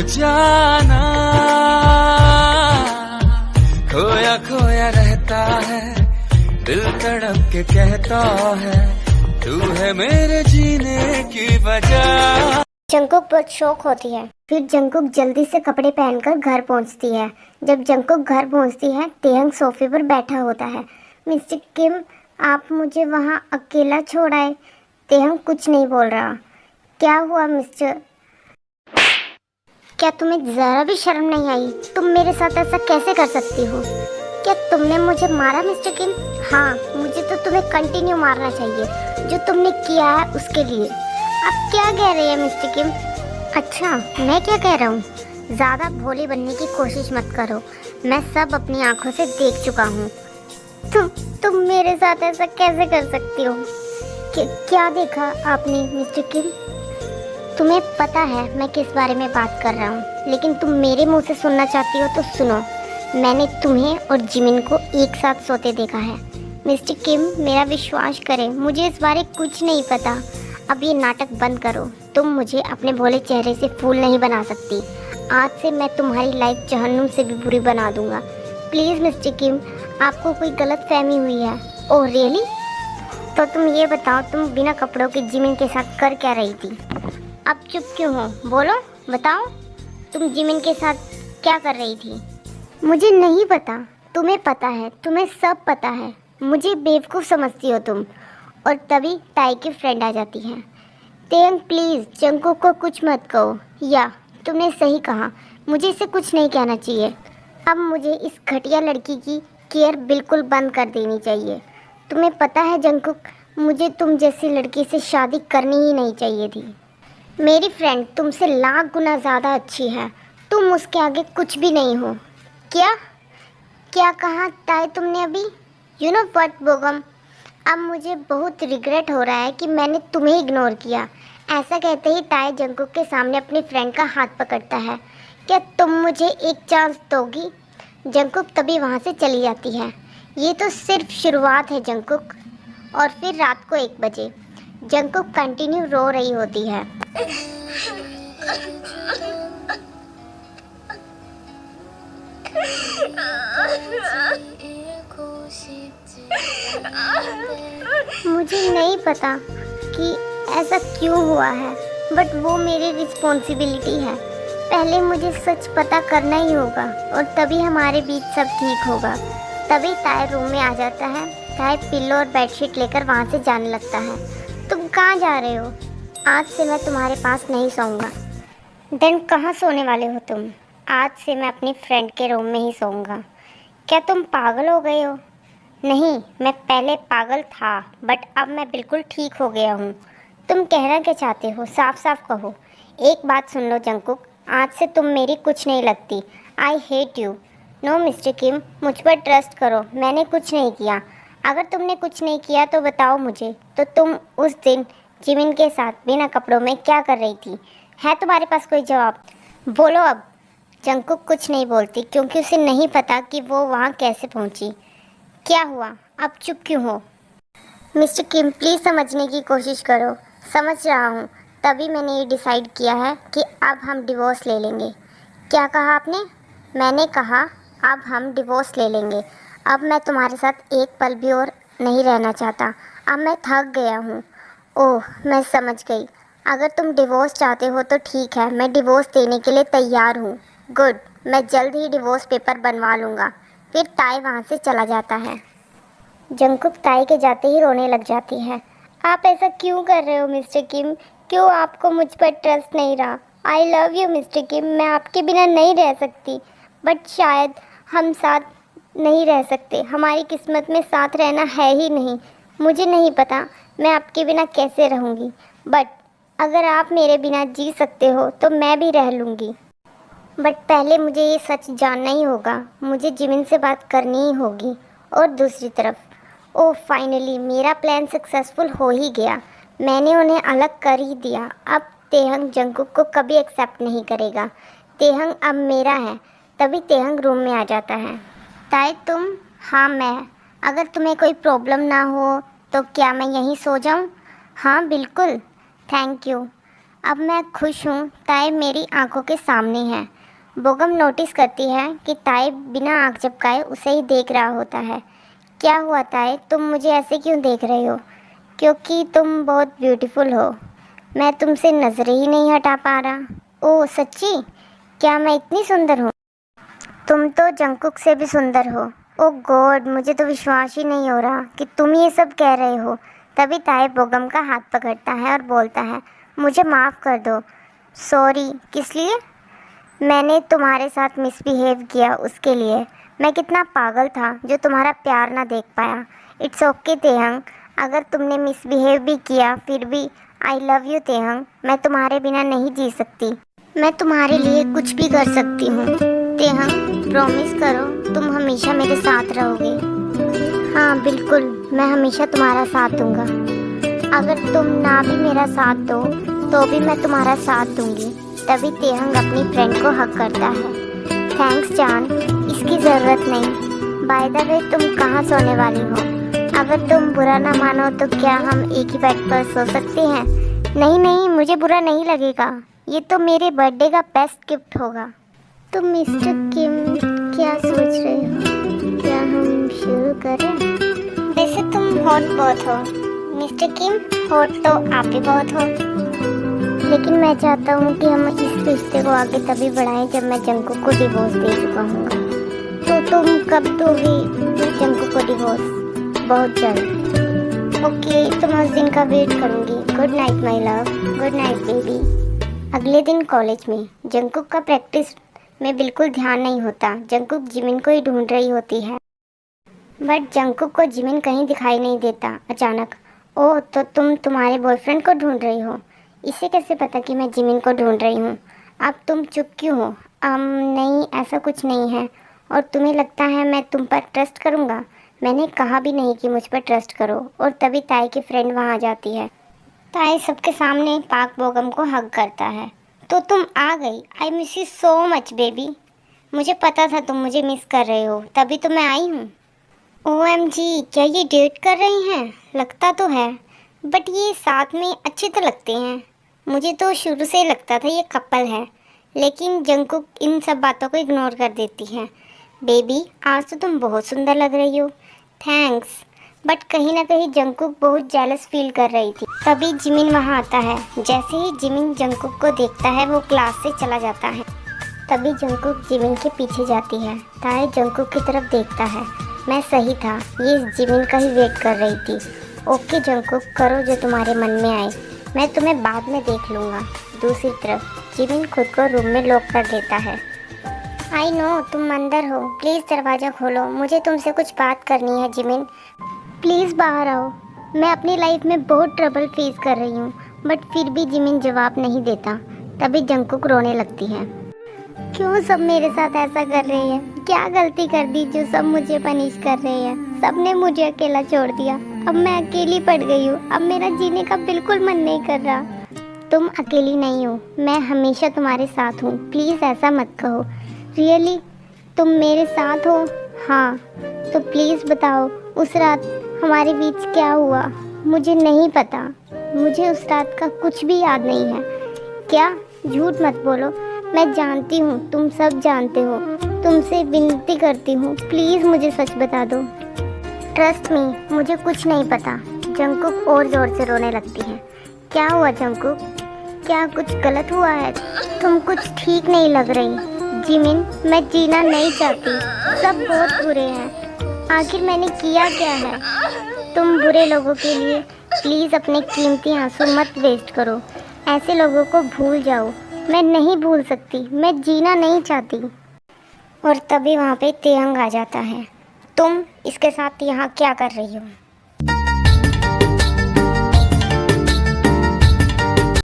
जाना खोया खोया रहता है, दिल तड़प के कहता है तू है मेरे जीने की वजह। जंकुक बहुत शौक होती है। फिर जंकुक जल्दी से कपड़े पहनकर घर पहुंचती है। जब जंकुक घर पहुंचती है, तेहंग सोफे पर बैठा होता है। मिस्टर किम, आप मुझे वहां अकेला छोड़ आए। तेहंग कुछ नहीं बोल रहा। क्या हुआ मिस्टर? क्या तुम्हें जरा भी शर्म नहीं आई? तुम मेरे साथ ऐसा कैसे कर सकती हो? क्या तुमने मुझे मारा मिस्टर किम? हाँ, मुझे तो तुम्हें कंटिन्यू मारना चाहिए जो तुमने किया है उसके लिए। आप क्या कह रहे हैं मिस्टर किम? अच्छा, मैं क्या कह रहा हूँ? ज़्यादा भोली बनने की कोशिश मत करो, मैं सब अपनी आंखों से देख चुका हूँ। तुम मेरे साथ ऐसा कैसे कर सकती हो? क्या देखा आपने मिस्टर किम? तुम्हें पता है मैं किस बारे में बात कर रहा हूँ, लेकिन तुम मेरे मुंह से सुनना चाहती हो तो सुनो। मैंने तुम्हें और जिमिन को एक साथ सोते देखा है। मिस्टर किम, मेरा विश्वास करें, मुझे इस बारे कुछ नहीं पता। अब ये नाटक बंद करो। तुम मुझे अपने भोले चेहरे से फूल नहीं बना सकती। आज से मैं तुम्हारी लाइफ जहन्नुम से भी बुरी बना दूंगा। प्लीज़ मिस्टर किम, आपको कोई गलत फहमी हुई है। Oh really? तो तुम ये बताओ, तुम बिना कपड़ों के जिमिन के साथ कर क्या रही थी? अब चुप क्यों हो? बोलो, बताओ, तुम जिमिन के साथ क्या कर रही थी? मुझे नहीं पता। तुम्हें पता है, तुम्हें सब पता है। मुझे बेवकूफ़ समझती हो तुम। और तभी ताई की फ्रेंड आ जाती है। तेहंग प्लीज़ जंकुक को कुछ मत कहो। या तुमने सही कहा, मुझे इसे कुछ नहीं कहना चाहिए। अब मुझे इस घटिया लड़की की केयर बिल्कुल बंद कर देनी चाहिए। तुम्हें पता है जंकुक, मुझे तुम जैसी लड़की से शादी करनी ही नहीं चाहिए थी। मेरी फ्रेंड तुमसे लाख गुना ज़्यादा अच्छी है। तुम उसके आगे कुछ भी नहीं हो। क्या क्या कहा ताई तुमने अभी? यू नो व्हाट बोगम, अब मुझे बहुत रिग्रेट हो रहा है कि मैंने तुम्हें इग्नोर किया। ऐसा कहते ही ताई जंकुक के सामने अपनी फ्रेंड का हाथ पकड़ता है। क्या तुम मुझे एक चांस दोगी? जंकुक तभी वहाँ से चली जाती है। ये तो सिर्फ शुरुआत है जंकुक। और फिर रात को 1 बजे जंकुक कंटिन्यू रो रही होती है। मुझे नहीं पता कि ऐसा क्यों हुआ है, बट वो मेरी रिस्पॉन्सिबिलिटी है। पहले मुझे सच पता करना ही होगा और तभी हमारे बीच सब ठीक होगा। तभी ताई रूम में आ जाता है। ताई पिल्लो और बेडशीट लेकर वहाँ से जाने लगता है। तुम कहाँ जा रहे हो? आज से मैं तुम्हारे पास नहीं सोऊंगा। देन कहाँ सोने वाले हो तुम? आज से मैं अपनी फ्रेंड के रूम में ही सोऊंगा। क्या तुम पागल हो गए हो? नहीं, मैं पहले पागल था, बट अब मैं बिल्कुल ठीक हो गया हूँ। तुम कहना क्या चाहते हो? साफ साफ कहो। एक बात सुन लो जंकुक, आज से तुम मेरी कुछ नहीं लगती। I hate you. No Mister Kim, मुझ पर ट्रस्ट करो, मैंने कुछ नहीं किया। अगर तुमने कुछ नहीं किया तो बताओ मुझे। तो तुम उस दिन जिमिन के साथ बिना कपड़ों में क्या कर रही थी? है तुम्हारे पास कोई जवाब? बोलो अब। जंकुक कुछ नहीं बोलती क्योंकि उसे नहीं पता कि वो वहाँ कैसे पहुँची। क्या हुआ? अब चुप क्यों हो? मिस्टर किम, प्लीज़ समझने की कोशिश करो। समझ रहा हूँ, तभी मैंने ये डिसाइड किया है कि अब हम डिवोर्स ले लेंगे। क्या कहा आपने? मैंने कहा अब हम डिवोर्स ले लेंगे। अब मैं तुम्हारे साथ एक पल भी और नहीं रहना चाहता। अब मैं थक गया हूँ। ओह, मैं समझ गई। अगर तुम डिवोर्स चाहते हो तो ठीक है, मैं डिवोर्स देने के लिए तैयार हूँ। गुड, मैं जल्द ही डिवोर्स पेपर बनवा लूँगा। फिर ताई वहाँ से चला जाता है। जंकुक ताई के जाते ही रोने लग जाती है। आप ऐसा क्यों कर रहे हो मिस्टर किम? क्यों आपको मुझ पर ट्रस्ट नहीं रहा? आई लव यू मिस्टर किम, मैं आपके बिना नहीं रह सकती, बट शायद हम साथ नहीं रह सकते। हमारी किस्मत में साथ रहना है ही नहीं। मुझे नहीं पता मैं आपके बिना कैसे रहूँगी, बट अगर आप मेरे बिना जी सकते हो तो मैं भी रह लूँगी। बट पहले मुझे ये सच जानना ही होगा। मुझे जिमिन से बात करनी ही होगी। और दूसरी तरफ, ओह फाइनली मेरा प्लान सक्सेसफुल हो ही गया। मैंने उन्हें अलग कर ही दिया। अब तेहंग जंकुक को कभी एक्सेप्ट नहीं करेगा। तेहंग अब मेरा है। तभी तेहंग रूम में आ जाता है। ताई तुम? हाँ मैं। अगर तुम्हें कोई प्रॉब्लम ना हो तो क्या मैं यहीं सो जाऊँ? हाँ बिल्कुल, थैंक यू। अब मैं खुश हूँ। ताए मेरी आंखों के सामने है। बोगम नोटिस करती है कि ताए बिना आंख झपकाए उसे ही देख रहा होता है। क्या हुआ ताए, तुम मुझे ऐसे क्यों देख रहे हो? क्योंकि तुम बहुत ब्यूटीफुल हो। मैं तुमसे नज़रें ही नहीं हटा पा रहा। ओह सच्ची? क्या मैं इतनी सुंदर हूँ? तुम तो जंगकुक से भी सुंदर हो। ओह गॉड, मुझे तो विश्वास ही नहीं हो रहा कि तुम ये सब कह रहे हो। तभी ताए बोगम का हाथ पकड़ता है और बोलता है, मुझे माफ़ कर दो। सॉरी। किस लिए? मैंने तुम्हारे साथ मिसबिहेव किया उसके लिए। मैं कितना पागल था जो तुम्हारा प्यार ना देख पाया। इट्स ओके तेहंग, अगर तुमने मिसबिहेव भी किया फिर भी आई लव यू तेहंग। मैं तुम्हारे बिना नहीं जी सकती। मैं तुम्हारे लिए कुछ भी कर सकती हूँ। तेहंग प्रॉमिस करो तुम हमेशा मेरे साथ रहोगे। हाँ बिल्कुल, मैं हमेशा तुम्हारा साथ दूंगा। अगर तुम ना भी मेरा साथ दो तो भी मैं तुम्हारा साथ दूंगी। तभी तेहंग अपनी फ्रेंड को हक करता है। थैंक्स जान, इसकी ज़रूरत नहीं। बाय द वे तुम कहाँ सोने वाली हो? अगर तुम बुरा ना मानो तो क्या हम एक ही बेड पर सो सकते हैं? नहीं नहीं, मुझे बुरा नहीं लगेगा। ये तो मेरे बर्थडे का बेस्ट गिफ्ट होगा। तो मिस्टर किम क्या सोच रहे हो? क्या हम शुरू करें? वैसे तुम हॉट बहुत हो मिस्टर किम। हॉट तो आप भी बहुत हो, लेकिन मैं चाहता हूँ कि हम इस रिश्ते को आगे तभी बढ़ाएं जब मैं जंगकुक को डिवोर्स दे चुका हूँ। तो तुम कब दोगे जंगकुक को डिवोर्स? बहुत जल्द। ओके, तो मैं उस दिन का वेट करूँगी। Good night my love. Good night baby. अगले दिन कॉलेज में जंगकुक का प्रैक्टिस में बिल्कुल ध्यान नहीं होता। जंगकुक जिमिन को ही ढूंढ रही होती है, बट जंगकुक को जिमिन कहीं दिखाई नहीं देता। अचानक, ओह तो तुम तुम्हारे बॉयफ्रेंड को ढूंढ रही हो? इसे कैसे पता कि मैं जिमिन को ढूंढ रही हूँ? अब तुम चुप क्यों हो? नहीं, ऐसा कुछ नहीं है। और तुम्हें लगता है मैं तुम पर ट्रस्ट करूँगा? मैंने कहा भी नहीं कि मुझ पर ट्रस्ट करो। और तभी ताई की फ्रेंड वहाँ आ जाती है। ताई सबके सामने पाक बोगम को हग करता है। तो तुम आ गई। I miss you so much baby. मुझे पता था तुम मुझे मिस कर रहे हो, तभी तो मैं आई हूँ। OMG, क्या ये डेट कर रही हैं? लगता तो है, बट ये साथ में अच्छे तो लगते हैं। मुझे तो शुरू से ही लगता था ये कपल है, लेकिन जंगकुक इन सब बातों को इग्नोर कर देती है। बेबी, आज तो तुम बहुत सुंदर लग रही हो। थैंक्स। बट कहीं ना कहीं जंगकुक बहुत जेलस फील कर रही थी। तभी जिमिन वहाँ आता है। जैसे ही जिमिन जंगकुक को देखता है वो क्लास से चला जाता है। तभी जंगकुक जिमिन के पीछे जाती है। ताए जंगकुक की तरफ देखता है। मैं सही था, ये जिमिन का ही वेट कर रही थी। ओके जंगकुक, करो जो तुम्हारे मन में आए, मैं तुम्हें बाद में देख लूँगा। दूसरी तरफ जिमिन खुद को रूम में लॉक कर देता है। आई नो तुम अंदर हो, प्लीज़ दरवाज़ा खोलो, मुझे तुमसे कुछ बात करनी है जिमिन। प्लीज़ बाहर आओ। मैं अपनी लाइफ में बहुत ट्रबल फेस कर रही हूँ। बट फिर भी जिमिन जवाब नहीं देता। तभी जंगकुक रोने लगती है। क्यों सब मेरे साथ ऐसा कर रही है? क्या गलती कर दी जो सब मुझे पनिश कर रहे हैं? सबने मुझे अकेला छोड़ दिया। अब मैं अकेली पड़ गई हूँ। अब मेरा जीने का बिल्कुल मन नहीं कर रहा। तुम अकेली नहीं हो, मैं हमेशा तुम्हारे साथ हूँ। प्लीज़ ऐसा मत कहो। रियली तुम मेरे साथ हो? हाँ, तो प्लीज़ बताओ उस रात हमारे बीच क्या हुआ? मुझे नहीं पता। मुझे उस रात का कुछ भी याद नहीं है। क्या? झूठ मत बोलो। मैं जानती हूँ, तुम सब जानते हो। तुमसे विनती करती हूँ, प्लीज़ मुझे सच बता दो। ट्रस्ट मी, मुझे कुछ नहीं पता। जंगकुक और ज़ोर से रोने लगती है। क्या हुआ जंगकुक? क्या कुछ गलत हुआ है? तुम कुछ ठीक नहीं लग रही। जिमिन, मैं जीना नहीं चाहती। सब बहुत बुरे हैं। आखिर मैंने किया क्या है? तुम बुरे लोगों के लिए प्लीज़ अपने कीमती आंसू मत वेस्ट करो। ऐसे लोगों को भूल जाओ। मैं नहीं भूल सकती, मैं जीना नहीं चाहती। और तभी वहाँ पे तेहंग आ जाता है। तुम इसके साथ यहाँ क्या कर रही हो?